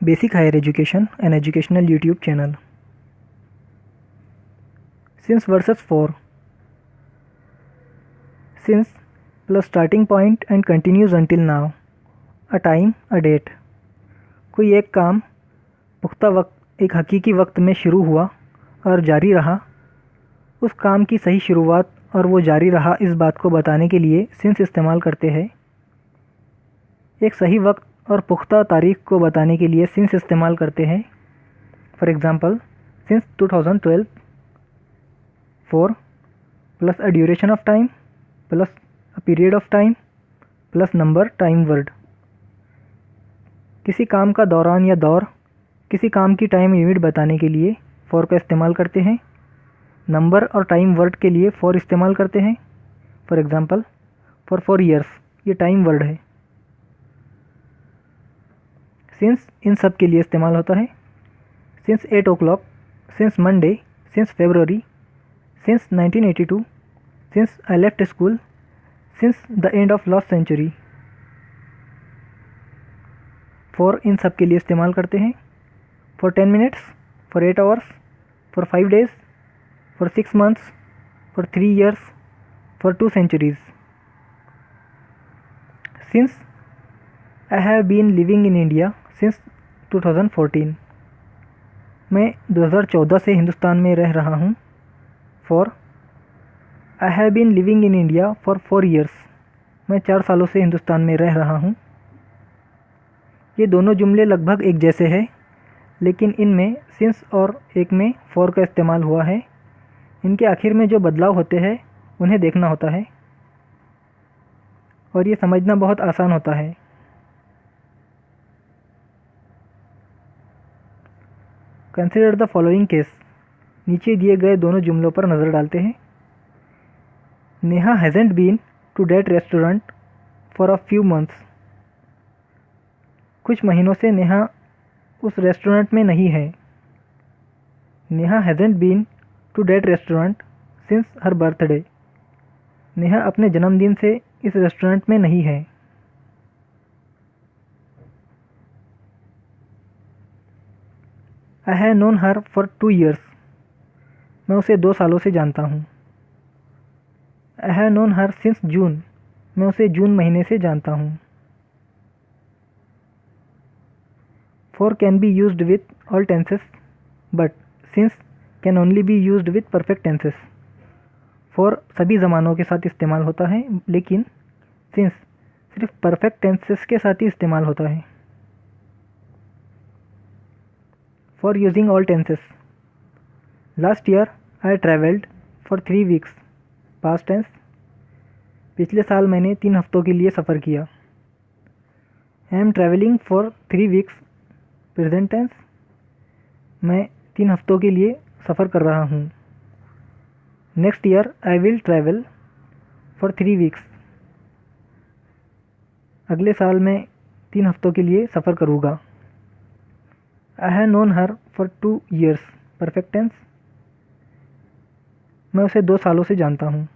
Basic Higher Education, an educational YouTube channel. Since versus for. Since plus starting point and continues until now. A time, a date. कोई एक काम पुख्ता वक्त एक हकीकी वक्त में शुरू हुआ और जारी रहा। उस काम की सही शुरुआत और वो जारी रहा इस बात को बताने के लिए सिंस इस्तेमाल करते हैं। एक सही वक्त और पुख्ता तारीख को बताने के लिए सिंस इस्तेमाल करते हैं। For example, since 2012 for plus a duration of time plus a period of time plus number time word. किसी काम का दौरान या दौर, किसी काम की टाइम लिमिट बताने के लिए फॉर का इस्तेमाल करते हैं। नंबर और टाइम वर्ड के लिए फॉर इस्तेमाल करते हैं। फॉर एग्ज़ाम्पल, फॉर 4 ईयर्स, ये टाइम वर्ड है। सिंस इन सब के लिए इस्तेमाल होता है। Since 8 o'clock, since Monday, since February, since 1982, since I left school, since the end of last century. For इन सब के लिए इस्तेमाल करते हैं। For 10 minutes, for 8 hours, for 5 days, for 6 months, for 3 years, for 2 centuries। Since I have been living in India since 2014, मैं 2014 से हिंदुस्तान में रह रहा हूँ। For I have been living in India for 4 years, मैं 4 सालों से हिंदुस्तान में रह रहा हूँ। ये दोनों जुमले लगभग एक जैसे हैं, लेकिन इनमें सिंस और एक में फॉर का इस्तेमाल हुआ है। इनके आखिर में जो बदलाव होते हैं उन्हें देखना होता है और ये समझना बहुत आसान होता है। Consider the following case. नीचे दिए गए दोनों जुमलों पर नज़र डालते हैं। Neha hasn't been to that restaurant for a few months. कुछ महीनों से नेहा उस रेस्टोरेंट में नहीं है। Neha hasn't been to that restaurant since her birthday. Neha अपने जन्मदिन से इस रेस्टोरेंट में नहीं है। I have known her for 2 years, मैं उसे 2 सालों से जानता हूँ। I have known her since June, मैं उसे जून महीने से जानता हूँ। For can be used with all tenses but since can only be used with perfect tenses. For सभी ज़मानों के साथ इस्तेमाल होता है, लेकिन सिंस सिर्फ परफेक्ट टेंसेस के साथ ही इस्तेमाल होता है। For using all tenses. Last year I travelled for 3 weeks, past tense. पिछले साल मैंने 3 हफ्तों के लिए सफ़र किया। I am travelling for 3 weeks, present tense. मैं 3 हफ्तों के लिए सफ़र कर रहा हूँ। Next year I will travel for 3 weeks, अगले साल मैं 3 हफ्तों के लिए सफ़र करूँगा। I have known her for 2 years, perfect tense. मैं उसे 2 सालों से जानता हूँ।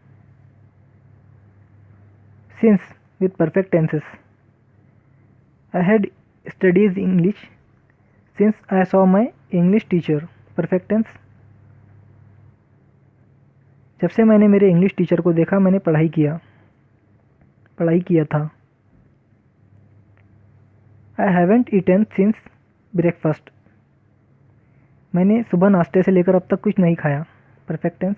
Since with perfect tenses. I had studies English since I saw my English teacher, perfect tense. जब से मैंने मेरे इंग्लिश टीचर को देखा मैंने पढ़ाई किया था। I haven't eaten since breakfast, मैंने सुबह नाश्ते से लेकर अब तक कुछ नहीं खाया, perfect tense.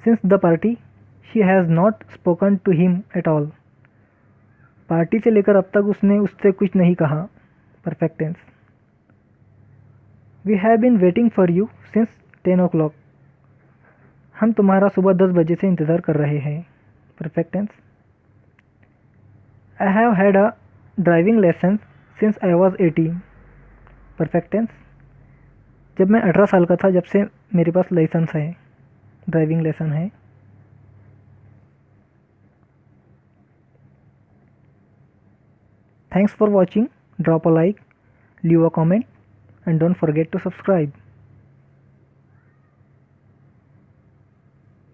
Since the party she has not spoken to him at all, party से लेकर अब तक उसने उससे कुछ नहीं कहा, perfect tense. We have been waiting for you since 10 o'clock, हम तुम्हारा सुबह 10 बजे से इंतज़ार कर रहे हैं, perfect tense. I have had a driving licence since I was 18, perfect tense. जब मैं 18 साल का था जब से मेरे पास लाइसेंस है, ड्राइविंग लाइसेंस है। Thanks for watching. Drop a like, leave a comment, and don't forget to subscribe.